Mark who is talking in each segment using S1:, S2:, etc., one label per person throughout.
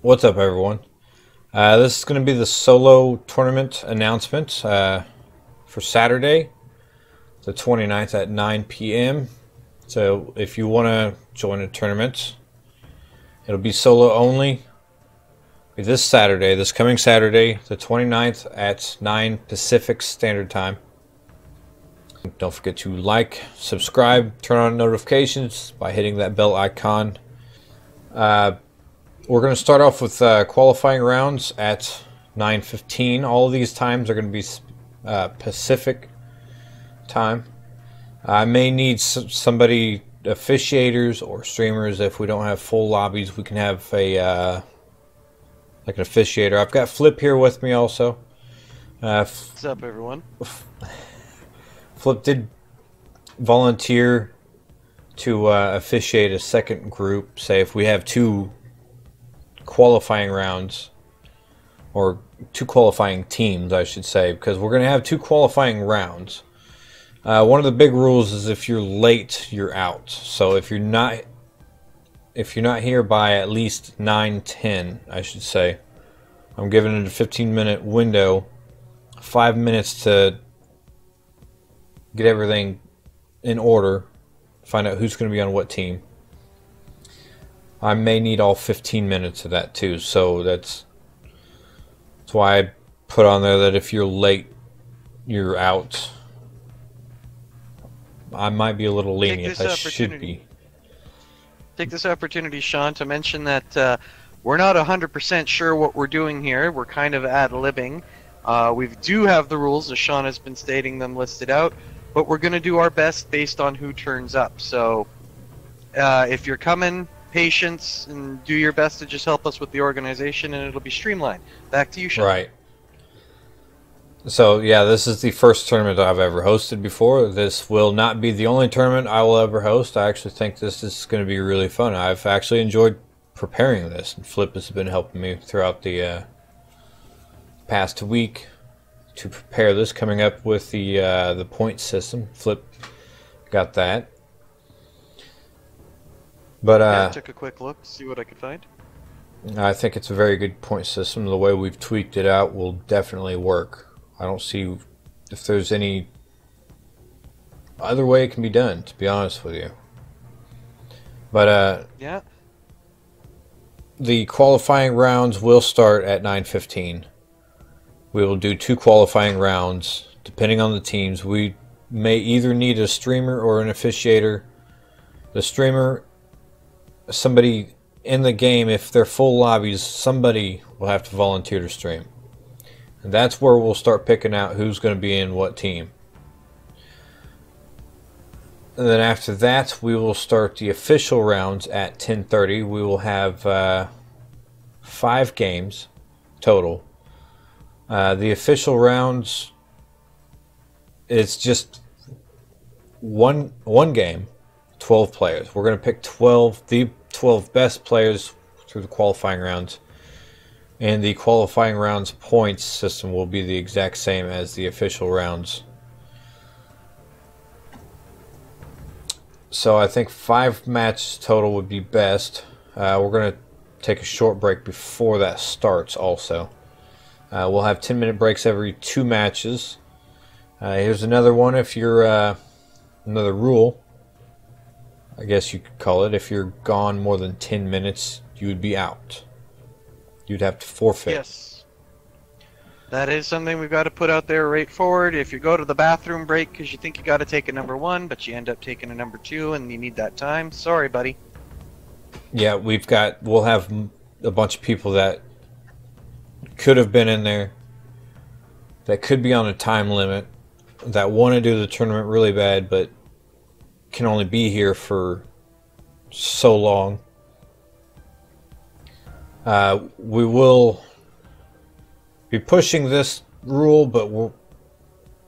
S1: What's up, everyone? This is going to be the solo tournament announcement for Saturday, the 29th at 9 p.m. So if you want to join a tournament, it'll be solo only. This Saturday, this coming Saturday, the 29th at 9 Pacific Standard Time. Don't forget to like, subscribe, turn on notifications by hitting that bell icon. We're going to start off with qualifying rounds at 9:15. All of these times are going to be Pacific time. I may need somebody, officiators or streamers. If we don't have full lobbies, we can have a like an officiator. I've got Flip here with me also.
S2: What's up, everyone?
S1: Flip did volunteer to officiate a second group. Say if we have two qualifying rounds, or two qualifying teams, I should say, because we're going to have two qualifying rounds. One of the big rules is if you're late, you're out. So if you're not here by at least 9:10, I should say, I'm giving it a 15-minute window, 5 minutes to get everything in order, find out who's going to be on what team. I may need all 15 minutes of that too, so that's why I put on there that if you're late, you're out. I might be a little lenient. I should be.
S2: Take this opportunity, Sean, to mention that we're not 100% sure what we're doing here. We're kind of ad-libbing. We do have the rules, as Sean has been stating them listed out, but we're going to do our best based on who turns up. So if you're coming, patience, and do your best to just help us with the organization, and it'll be streamlined. Back to you, Sean.
S1: Right. So yeah, this is the first tournament I've ever hosted before. This will not be the only tournament I will ever host. I actually think this is going to be really fun. I've actually enjoyed preparing this, and Flip has been helping me throughout the past week to prepare this, coming up with the point system. Flip got that. But
S2: yeah, I took a quick look, see what I could find.
S1: I think it's a very good point system. The way we've tweaked it out will definitely work. I don't see if there's any other way it can be done, to be honest with you. But
S2: yeah,
S1: the qualifying rounds will start at 9:15. We will do two qualifying rounds, depending on the teams. We may either need a streamer or an officiator. The streamer, somebody in the game, if they're full lobbies, somebody will have to volunteer to stream. And that's where we'll start picking out who's going to be in what team. And then after that, we will start the official rounds at 10:30. We will have 5 games total. The official rounds, it's just one game, 12 players. We're going to pick the 12 best players through the qualifying rounds. And the qualifying rounds points system will be the exact same as the official rounds. So I think 5 matches total would be best. We're going to take a short break before that starts also. We'll have 10-minute breaks every 2 matches. Here's another one. If you're another rule, I guess you could call it, if you're gone more than 10 minutes, you would be out. You'd have to forfeit.
S2: Yes. That is something we've got to put out there right forward. If you go to the bathroom break because you think you got to take a number 1, but you end up taking a number 2 and you need that time, sorry, buddy.
S1: Yeah, we'll have a bunch of people that could have been in there, that could be on a time limit, that want to do the tournament really bad, but can only be here for so long. We will be pushing this rule, but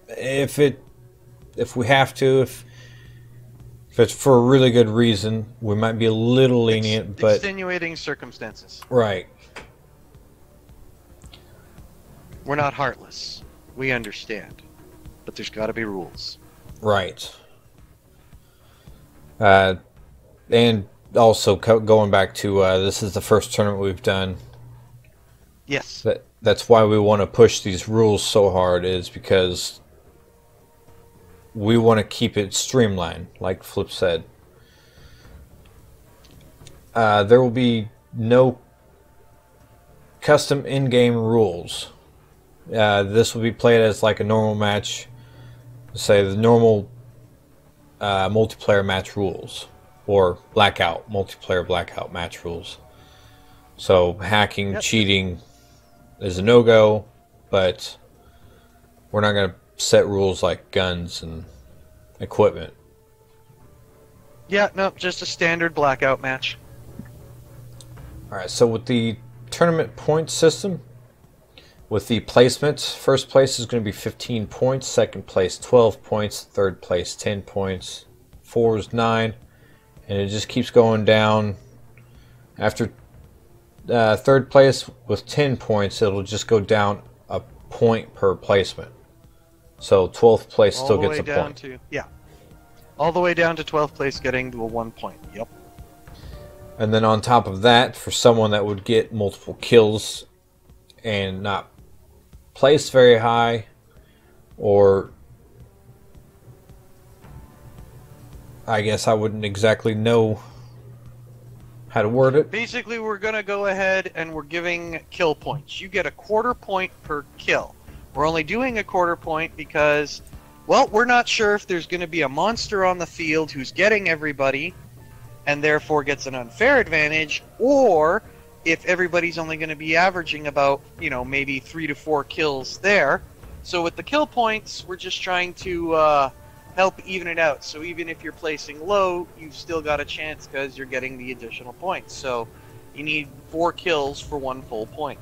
S1: if we have to, if it's for a really good reason, we might be a little lenient. But
S2: extenuating circumstances.
S1: Right.
S2: We're not heartless. We understand, but there's got to be rules.
S1: Right. And also going back to this is the first tournament we've done.
S2: Yes.
S1: That's why we want to push these rules so hard, is because we want to keep it streamlined, like Flip said. There will be no custom in-game rules. This will be played as like a normal match, say the normal multiplayer match rules, or multiplayer blackout match rules. So hacking,
S2: Yep.
S1: cheating is a no-go, but we're not going to set rules like guns and equipment.
S2: Yeah, no, just a standard blackout match.
S1: Alright, so with the tournament point system, with the placements, first place is going to be 15 points, second place 12 points, third place 10 points, 4 is 9, and it just keeps going down. After third place with 10 points, it'll just go down a point per placement. So 12th place still gets a point.
S2: All the way down to 12th place getting to a 1 point. Yep.
S1: And then on top of that, for someone that would get multiple kills and not place very high, or I guess I wouldn't exactly know how to word it.
S2: Basically, we're going to go ahead and we're giving kill points. You get a 1/4 point per kill. We're only doing a 1/4 point because, well, we're not sure if there's going to be a monster on the field who's getting everybody and therefore gets an unfair advantage, or if everybody's only going to be averaging about, maybe 3 to 4 kills there. So with the kill points, we're just trying to help even it out. So even if you're placing low, you've still got a chance because you're getting the additional points. So you need 4 kills for 1 full point.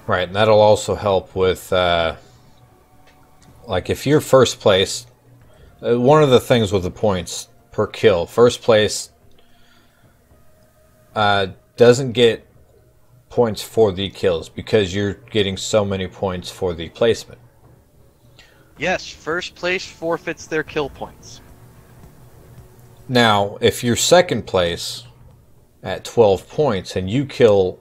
S1: Right, and that'll also help with, like, if you're first place, one of the things with the points per kill, first place doesn't get points for the kills because you're getting so many points for the placement.
S2: Yes, first place forfeits their kill points.
S1: Now, if you're second place at 12 points and you kill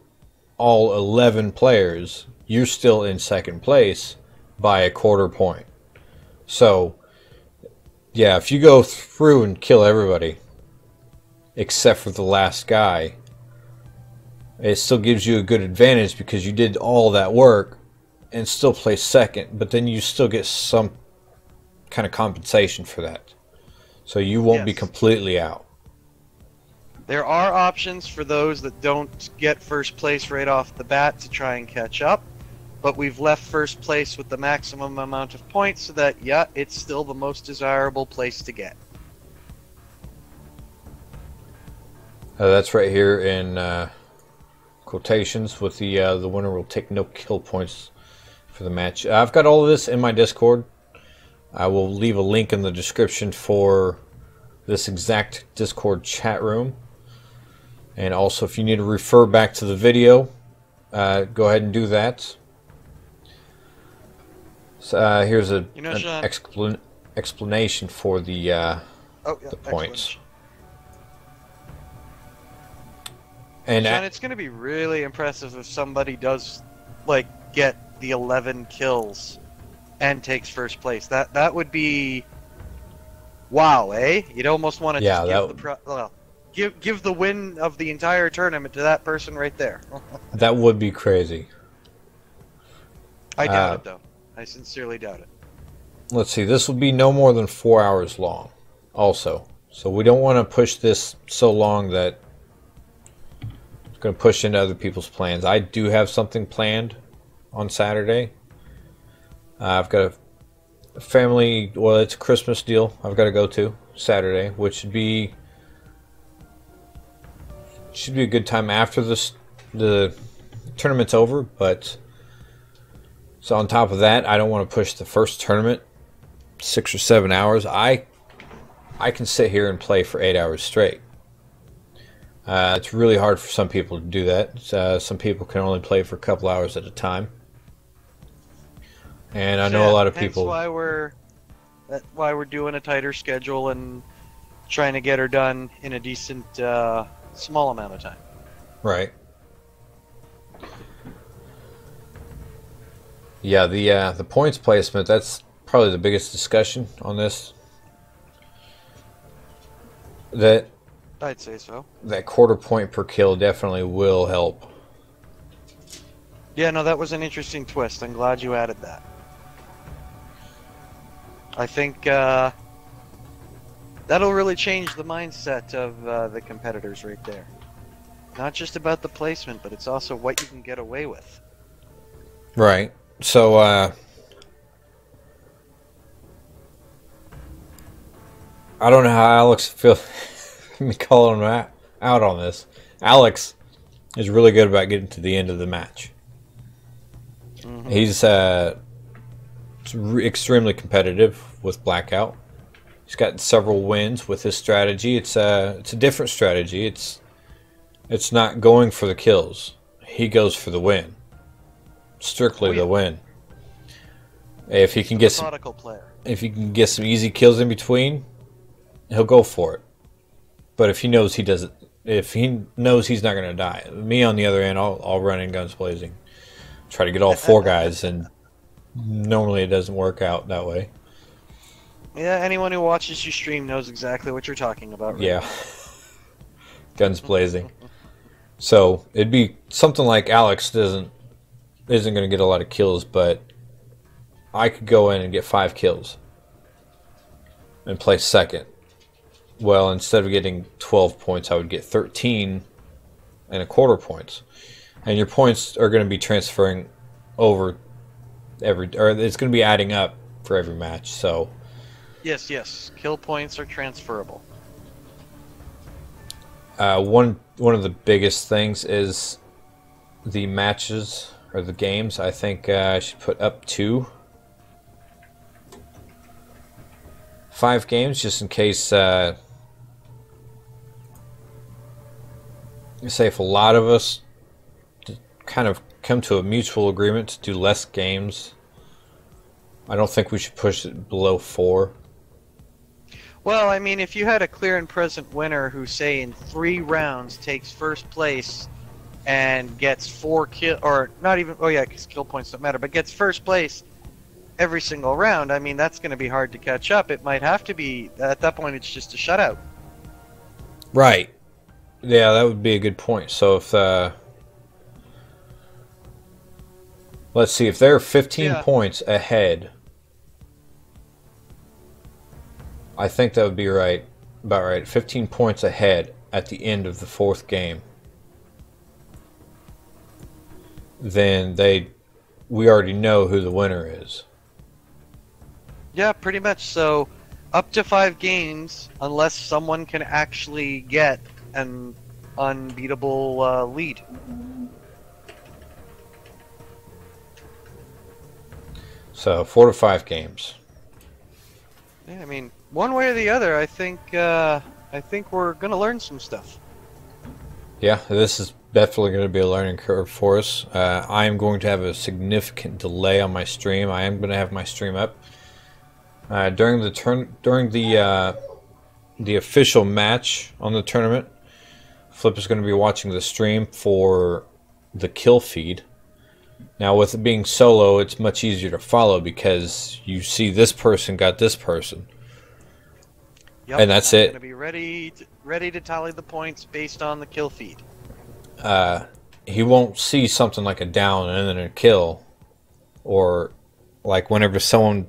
S1: all 11 players, you're still in second place by a 1/4 point. So, yeah, if you go through and kill everybody except for the last guy, it still gives you a good advantage because you did all that work and still place second, but then you still get some kind of compensation for that. So you won't be completely out.
S2: There are options for those that don't get first place right off the bat to try and catch up, but we've left first place with the maximum amount of points so that, yeah, it's still the most desirable place to get.
S1: That's right here in quotations with the winner will take no kill points for the match. I've got all of this in my Discord. I will leave a link in the description for this exact Discord chat room. And also, if you need to refer back to the video, go ahead and do that. So, here's an explanation for the points. And
S2: Sean, it's going to be really impressive if somebody does, get the 11 kills and takes first place. That would be wow, eh? You'd almost want to give the win of the entire tournament to that person right there.
S1: That would be crazy.
S2: I doubt it, though. I sincerely doubt it.
S1: Let's see. This will be no more than 4 hours long, also. So we don't want to push this so long that it's going to push into other people's plans. I do have something planned on Saturday. I've got a family, well, it's a Christmas deal I've got to go to Saturday, which should be a good time after the tournament's over. But so on top of that, I don't want to push the first tournament 6 or 7 hours. I can sit here and play for 8 hours straight. It's really hard for some people to do that. Some people can only play for a couple hours at a time. And I know a lot of people.
S2: That's why we're doing a tighter schedule and trying to get her done in a decent, small amount of time.
S1: Right. Yeah, the points placement, that's probably the biggest discussion on this. That
S2: I'd say so.
S1: that quarter point per kill definitely will help.
S2: Yeah, no, that was an interesting twist. I'm glad you added that. I think that'll really change the mindset of the competitors right there. Not just about the placement, but it's also what you can get away with.
S1: Right. So, I don't know how Alex feels. Me calling him out on this. Alex is really good about getting to the end of the match.
S2: Mm-hmm.
S1: He's extremely competitive with Blackout. He's got several wins with his strategy. It's a different strategy. It's not going for the kills. He goes for the win. Strictly the win. If he can get some,
S2: player.
S1: if he can get some easy kills in between, he'll go for it. But if he knows he doesn't, if he knows he's not going to die, me on the other end, I'll run in guns blazing, try to get all four guys, and normally it doesn't work out that way.
S2: Yeah, anyone who watches you stream knows exactly what you're talking about. Right?
S1: Yeah, guns blazing. So it'd be something like Alex isn't going to get a lot of kills, but I could go in and get 5 kills and play second. Well, instead of getting 12 points, I would get 13 and a quarter points. And your points are going to be transferring over or it's going to be adding up for every match. So
S2: yes, kill points are transferable.
S1: One of the biggest things is the matches or the games. I think I should put up to 5 games just in case. Say if a lot of us kind of come to a mutual agreement to do less games, I don't think we should push it below 4.
S2: Well, I mean, if you had a clear and present winner who, say, in 3 rounds takes first place and gets 4 kill, or not even, oh yeah, because kill points don't matter, but gets first place every single round, I mean, that's going to be hard to catch up. It might have to be, at that point, it's just a shutout.
S1: Right. Yeah, that would be a good point. So if, let's see, if they're 15 points ahead, I think that would be right, about right. 15 points ahead at the end of the 4th game. Then we already know who the winner is.
S2: Yeah, pretty much. So, up to 5 games, unless someone can actually get an unbeatable lead.
S1: So 4 to 5 games.
S2: Yeah, I mean, one way or the other, I think we're gonna learn some stuff.
S1: Yeah, this is definitely going to be a learning curve for us. I am going to have a significant delay on my stream. I am going to have my stream up during the official match on the tournament. Flip is going to be watching the stream for the kill feed. Now, with it being solo, it's much easier to follow because you see this person got this person.
S2: Yep,
S1: and that's
S2: I'm
S1: it.
S2: Gonna be ready to tally the points based on the kill feed.
S1: He won't see something like a down and then a kill, or like whenever someone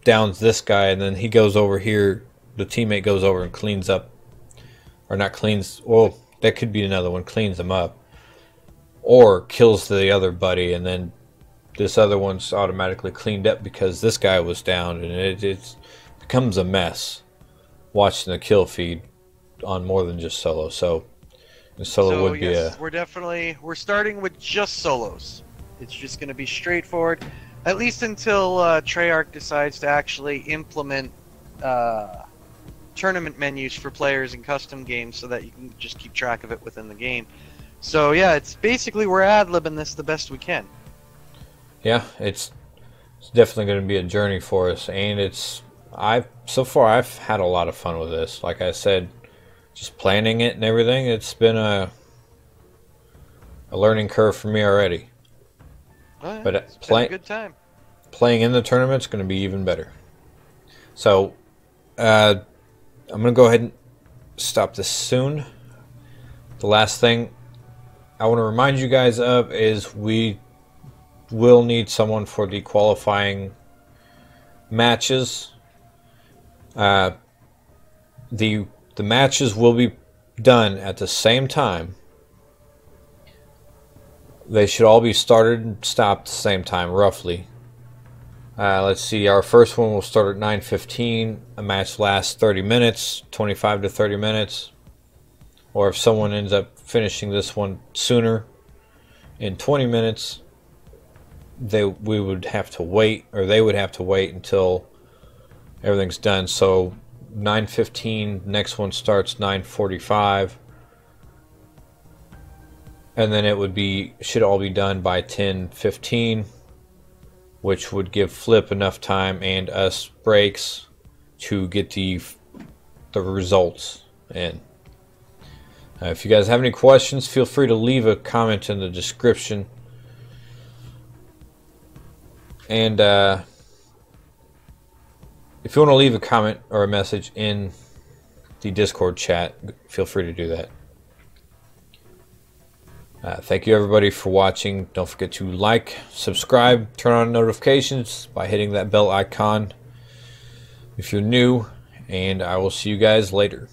S1: downs this guy and then he goes over here, the teammate goes over and cleans up, or not cleans. Well, that could be another one. Cleans them up, or kills the other buddy, and then this other one's automatically cleaned up because this guy was down, and it becomes a mess watching the kill feed on more than just solo. So solo would be
S2: we're starting with just solos. It's just going to be straightforward, at least until Treyarch decides to actually implement tournament menus for players in custom games so that you can just keep track of it within the game. So yeah, it's basically we're ad-libbing this the best we can.
S1: Yeah, it's definitely going to be a journey for us, and so far I've had a lot of fun with this. Like I said, just planning it and everything, it's been a learning curve for me already.
S2: Oh, yeah,
S1: But
S2: it's been a good time.
S1: playing in the tournament is going to be even better. So I'm going to go ahead and stop this soon. The last thing I want to remind you guys of is we will need someone for the qualifying matches. The matches will be done at the same time. They should all be started and stopped at the same time, roughly. Let's see, our first one will start at 9:15. A match lasts 30 minutes, 25 to 30 minutes. Or if someone ends up finishing this one sooner, in 20 minutes, we would have to wait, or they would have to wait until everything's done. So 9:15, next one starts 9:45. And then should all be done by 10:15, which would give Flip enough time and us breaks to get the results in. If you guys have any questions, feel free to leave a comment in the description. And if you want to leave a comment or a message in the Discord chat, feel free to do that. Thank you everybody for watching. Don't forget to like, subscribe, turn on notifications by hitting that bell icon if you're new, and I will see you guys later.